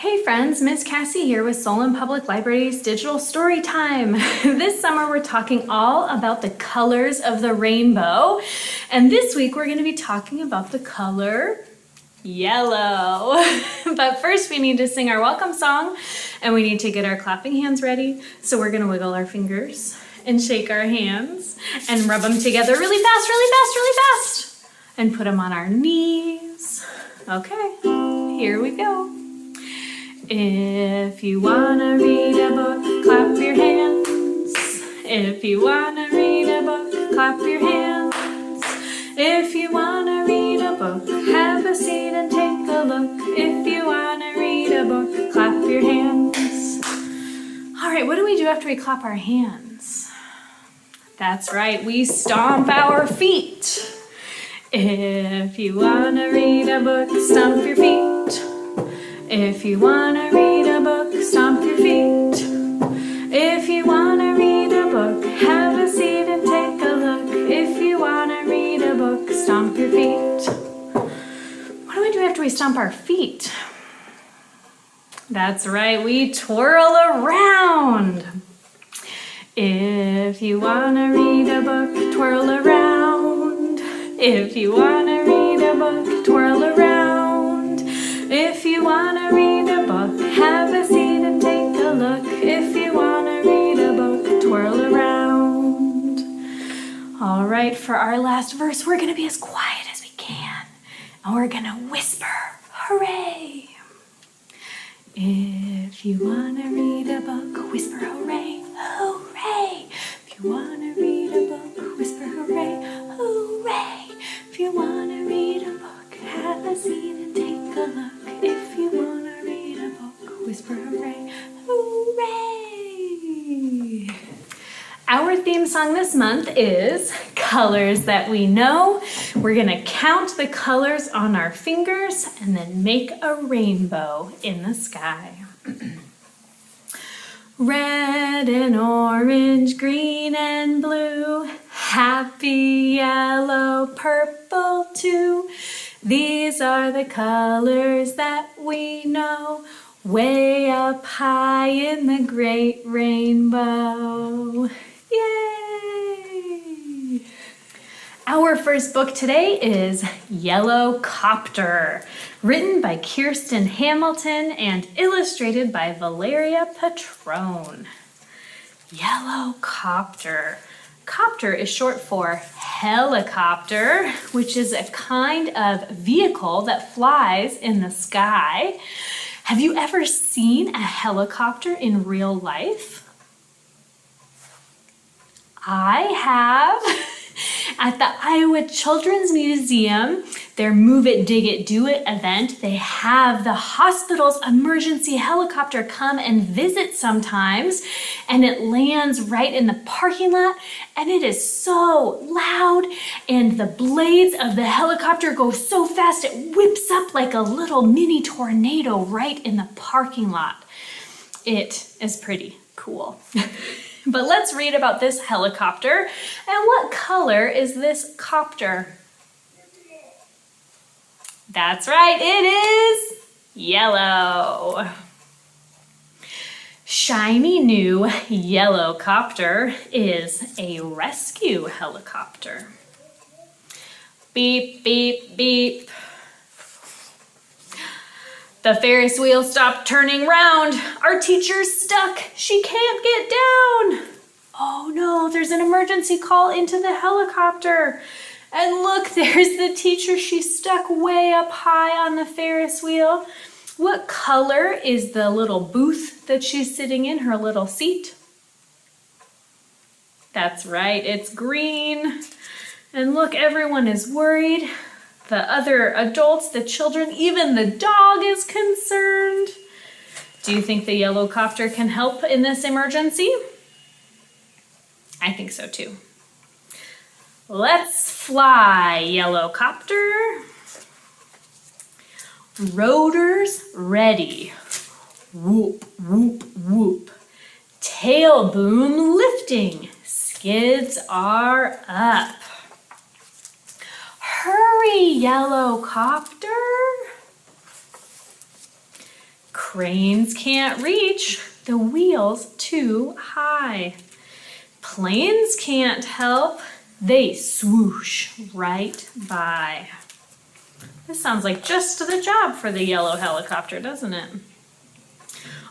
Hey friends, Miss Cassie here with Solon Public Library's Digital Storytime. This summer we're talking all about the colors of the rainbow, and this week we're going to be talking about the color yellow. But first we need to sing our welcome song, and we need to get our clapping hands ready. So we're going to wiggle our fingers and shake our hands and rub them together really fast, really fast, really fast, and put them on our knees. Okay, here we go. If you wanna read a book, clap your hands. If you wanna read a book, clap your hands. If you wanna read a book, have a seat and take a look. If you wanna read a book, clap your hands. All right, what do we do after we clap our hands? That's right, we stomp our feet. If you wanna read a book, stomp your feet. If you wanna read a book, stomp your feet. If you wanna read a book, have a seat and take a look. If you wanna read a book, stomp your feet. What do we do after we stomp our feet? That's right, we twirl around. If you wanna read a book, twirl around. If you wanna read a book, twirl around. If you wanna read a book, have a seat and take a look. If you wanna read a book, twirl around. All right, for our last verse, we're gonna be as quiet as we can, and we're gonna whisper, hooray. If you wanna read a book, whisper hooray, hooray. If you wanna read a book, whisper hooray, hooray. If you wanna read a book, have a seat and take a look. If you wanna read a book, whisper hooray, hooray. Our theme song this month is Colors That We Know. We're gonna count the colors on our fingers and then make a rainbow in the sky. Red and orange, green and blue, happy yellow, purple too. These are the colors that we know, way up high in the great rainbow. Yay! Our first book today is Yellowcopter, written by Kirsten Hamilton and illustrated by Valeria Patrone. Yellowcopter. Copter is short for helicopter, which is a kind of vehicle that flies in the sky. Have you ever seen a helicopter in real life? I have. At the Iowa Children's Museum, their Move It, Dig It, Do It event, they have the hospital's emergency helicopter come and visit sometimes, and it lands right in the parking lot, and it is so loud, and the blades of the helicopter go so fast it whips up like a little mini tornado right in the parking lot. It is pretty cool. But let's read about this helicopter. And what color is this copter? That's right, it is yellow. Shiny new Yellowcopter is a rescue helicopter. Beep, beep, beep. The Ferris wheel stopped turning round. Our teacher's stuck. She can't get down. Oh no, there's an emergency call into the helicopter. And look, there's the teacher. She's stuck way up high on the Ferris wheel. What color is the little booth that she's sitting in, her little seat? That's right, it's green. And look, everyone is worried. The other adults, the children, even the dog is concerned. Do you think the Yellowcopter can help in this emergency? I think so too. Let's fly, Yellowcopter. Rotors ready. Whoop, whoop, whoop. Tail boom lifting. Skids are up. Hurry, Yellowcopter. Cranes can't reach the wheels too high. Planes can't help, they swoosh right by. This sounds like just the job for the yellow helicopter, doesn't it?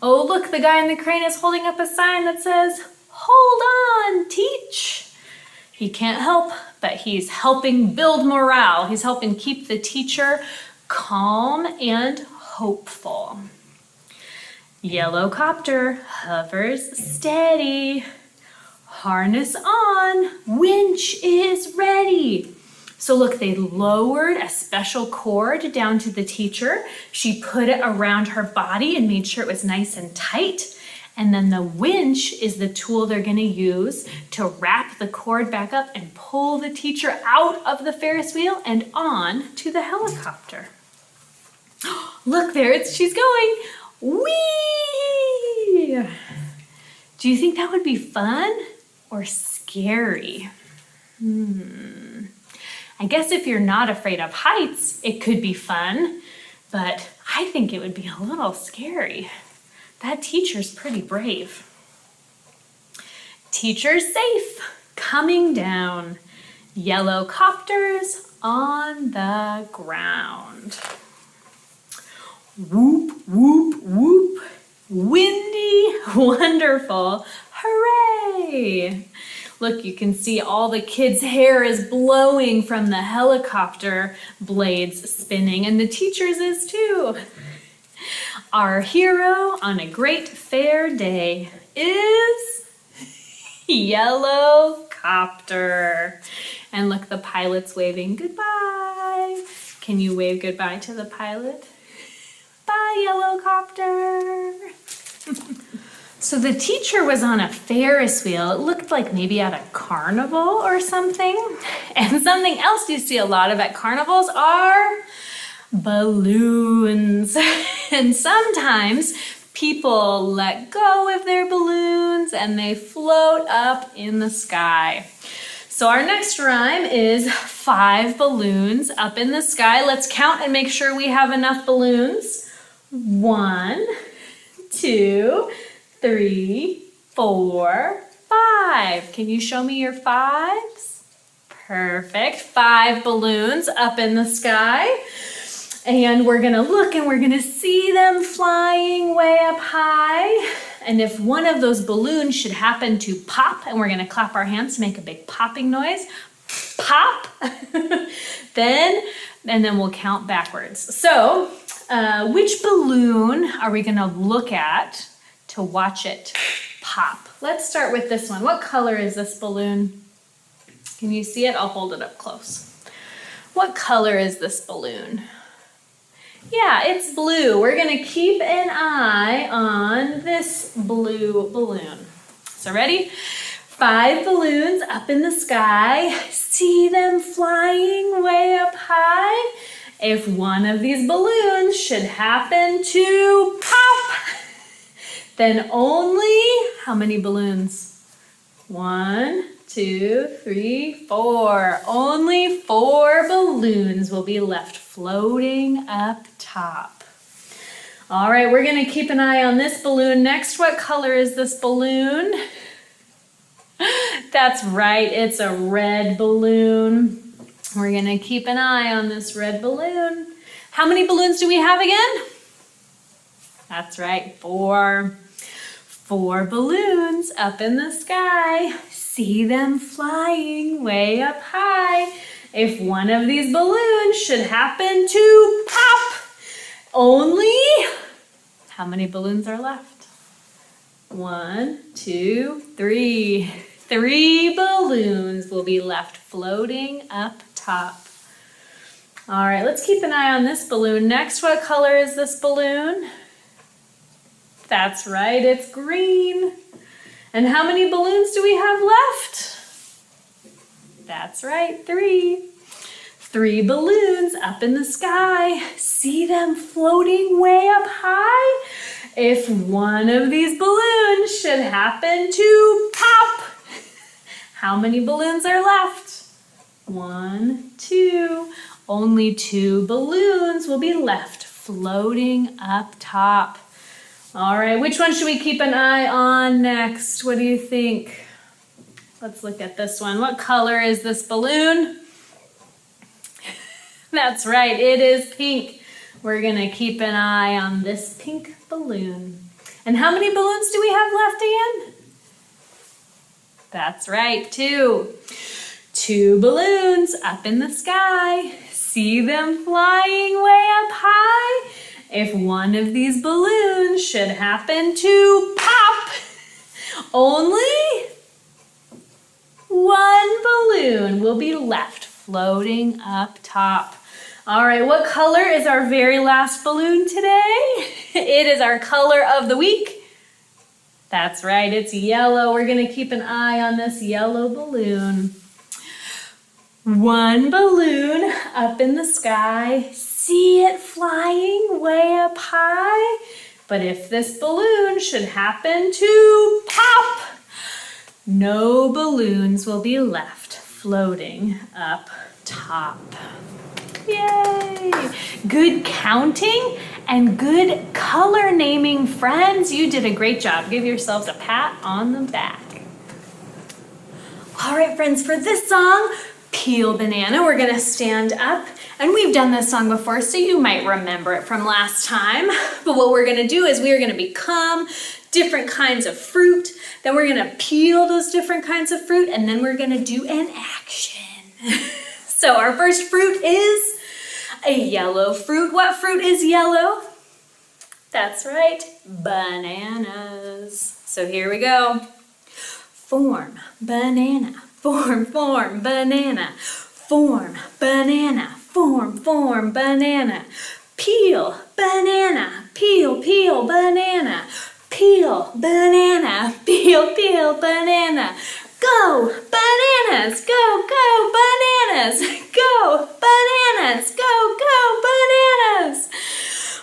Oh, look, the guy in the crane is holding up a sign that says, "Hold on, teach." He can't help, but he's helping build morale. He's helping keep the teacher calm and hopeful. Yellowcopter hovers steady. Harness on, winch is ready. So look, they lowered a special cord down to the teacher. She put it around her body and made sure it was nice and tight. And then the winch is the tool they're gonna use to wrap the cord back up and pull the teacher out of the Ferris wheel and on to the helicopter. Look there, she's going. Whee! Do you think that would be fun or scary? I guess if you're not afraid of heights, it could be fun, but I think it would be a little scary. That teacher's pretty brave. Teacher's safe, coming down. Yellowcopters on the ground. Whoop, whoop, whoop. Windy, wonderful, hooray! Look, you can see all the kids' hair is blowing from the helicopter blades spinning, and the teacher's is too. Our hero on a great fair day is Yellowcopter. And look, the pilot's waving goodbye. Can you wave goodbye to the pilot? Bye, Yellowcopter. So the teacher was on a Ferris wheel. It looked like maybe at a carnival or something. And something else you see a lot of at carnivals are balloons. And sometimes people let go of their balloons and they float up in the sky. So our next rhyme is 5 balloons up in the sky. Let's count and make sure we have enough balloons. 1, 2, 3, 4, 5. Can you show me your 5s? Perfect. 5 balloons up in the sky. And we're gonna look and we're gonna see them flying way up high. And if one of those balloons should happen to pop, and we're gonna clap our hands to make a big popping noise, pop, then we'll count backwards. So, which balloon are we gonna look at to watch it pop? Let's start with this one. What color is this balloon? Can you see it? I'll hold it up close. What color is this balloon? Yeah, it's blue. We're gonna keep an eye on this blue balloon. So ready? 5 balloons up in the sky. See them flying way up high. If one of these balloons should happen to pop, then only, how many balloons? 1, 2, 3, 4. Only 4 balloons will be left floating up top. All right, we're gonna keep an eye on this balloon next. What color is this balloon? That's right, it's a red balloon. We're gonna keep an eye on this red balloon. How many balloons do we have again? That's right, 4. 4 balloons up in the sky. See them flying way up high. If one of these balloons should happen to pop, only, how many balloons are left? 1, 2, 3. 3 balloons will be left floating up top. All right, let's keep an eye on this balloon next. What color is this balloon? That's right, it's green. And how many balloons do we have left? That's right, 3. 3 balloons up in the sky. See them floating way up high? If one of these balloons should happen to pop, how many balloons are left? 1, 2. Only 2 balloons will be left floating up top. All right, which one should we keep an eye on next? What do you think? Let's look at this one. What color is this balloon? That's right, it is pink. We're gonna keep an eye on this pink balloon. And how many balloons do we have left again? That's right, 2. 2 balloons up in the sky. See them flying way up high? If one of these balloons should happen to pop, only one balloon will be left floating up top. All right, what color is our very last balloon today? It is our color of the week. That's right, it's yellow. We're gonna keep an eye on this yellow balloon. One balloon up in the sky. See it flying way up high? But if this balloon should happen to pop, no balloons will be left floating up top. Yay! Good counting and good color naming, friends. You did a great job. Give yourselves a pat on the back. All right, friends, for this song, Peel Banana, we're gonna stand up. And we've done this song before, so you might remember it from last time. But what we're gonna do is we are gonna become different kinds of fruit. Then we're gonna peel those different kinds of fruit, and then we're gonna do an action. So our first fruit is a yellow fruit. What fruit is yellow? That's right, bananas. So here we go. Form, banana, form, banana, form, banana, form, banana, peel, banana, peel, banana, peel, banana, peel, banana, go, bananas, go, bananas, go, bananas, go, bananas.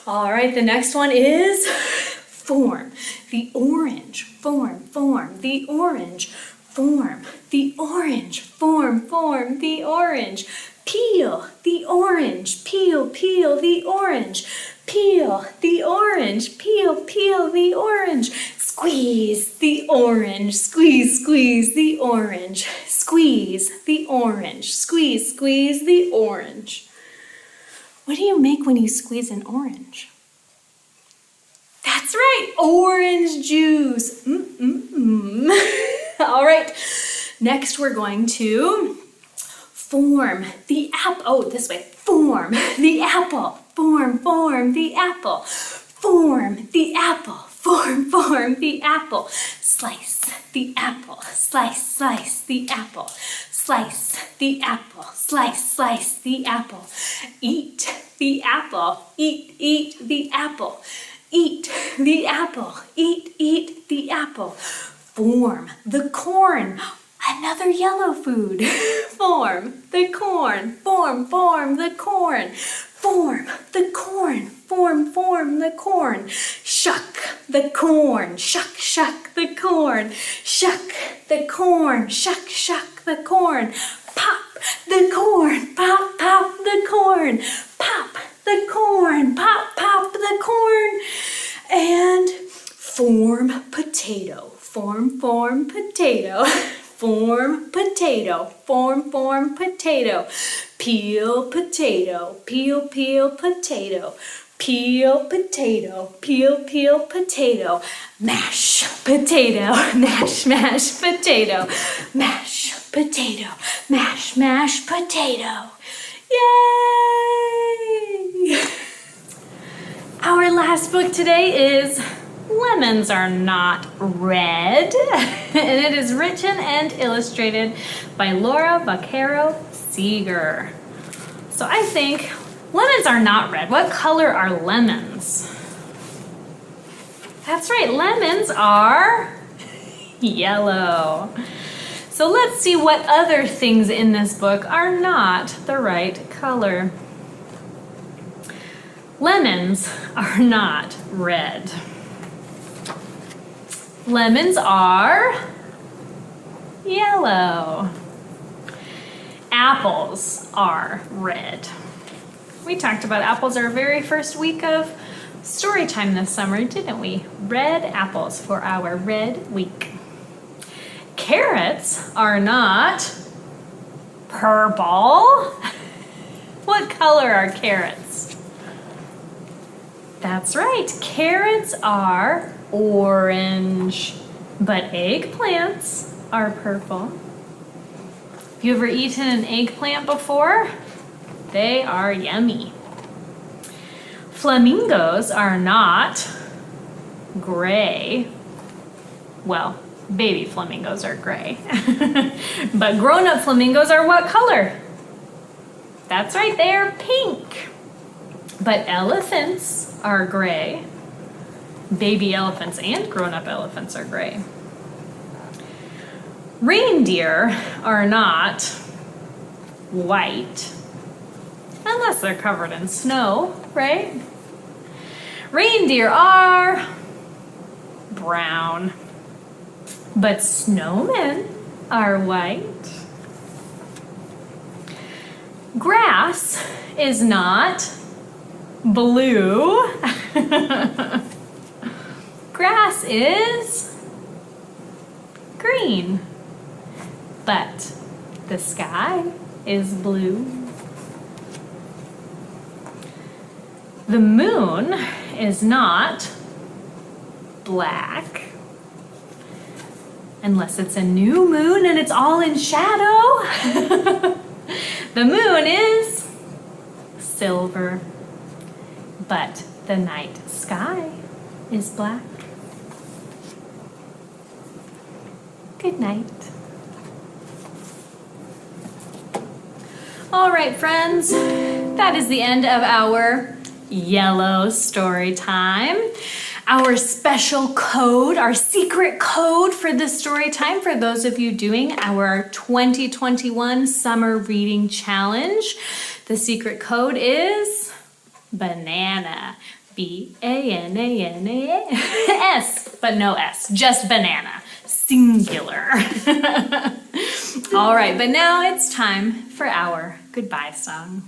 All right, the next one is form, the orange, form, the orange, form, the orange, form, the orange, peel, the orange, peel, the orange, peel, the orange, peel, the orange, squeeze the orange, squeeze the orange, squeeze the orange, squeeze the orange. What do you make when you squeeze an orange? That's right, orange juice. All right, next we're going to form the apple. Oh, this way. Form the apple. Form the apple. Form the apple. Form the apple. Slice the apple. Slice the apple. Slice the apple. Slice the apple. Eat the apple. Eat the apple. Eat the apple. Eat the apple. Form the corn. Another yellow food. Form the corn. Form the corn. Form the corn. Form the corn. Shuck the corn. Shuck the corn. Shuck the corn. Shuck the corn. Pop the corn. Pop the corn. Pop the corn. Pop the corn. And form potato. Form potato. Form potato. Form potato. Peel potato. Peel potato. Peel potato. Peel potato. Mash potato. Mash potato. Mash potato. Mash potato. Yay! Our last book today is Lemons Are Not Red, and it is written and illustrated by Laura Vaquero Seeger. So I think lemons are not red. What color are lemons? That's right, lemons are yellow. So let's see what other things in this book are not the right color. Lemons are not red. Lemons are yellow. Apples are red. We talked about apples our very first week of story time this summer, didn't we? Red apples for our red week. Carrots are not purple. What color are carrots? That's right, carrots are orange, but eggplants are purple. Have you ever eaten an eggplant before? They are yummy. Flamingos are not gray. Well, baby flamingos are gray. But grown-up flamingos are what color? That's right, they are pink. But elephants are gray. Baby elephants and grown-up elephants are gray. Reindeer are not white, unless they're covered in snow, right? Reindeer are brown, but snowmen are white. Grass is not blue. Grass is green, but the sky is blue. The moon is not black, unless it's a new moon and it's all in shadow. The moon is silver, but the night sky is black. Good night. All right, friends, that is the end of our Yellow story time. Our special code, our secret code for this story time for those of you doing our 2021 Summer Reading Challenge. The secret code is banana. B-A-N-A-N-A-S, but no S, just banana, singular. All right, but now it's time for our goodbye song.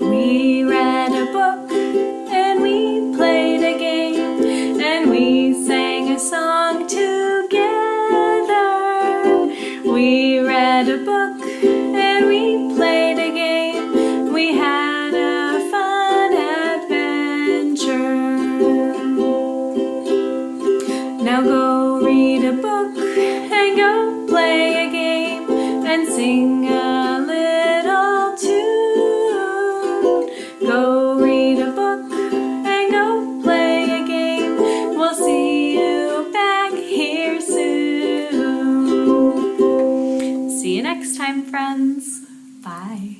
We read a book and we played a game and we sang a song together. We read a book and we played a game. We had a fun adventure. Now go read a book and go play a game and sing a little tune. Go read a book and go play a game. We'll see you back here soon. See you next time, friends. Bye.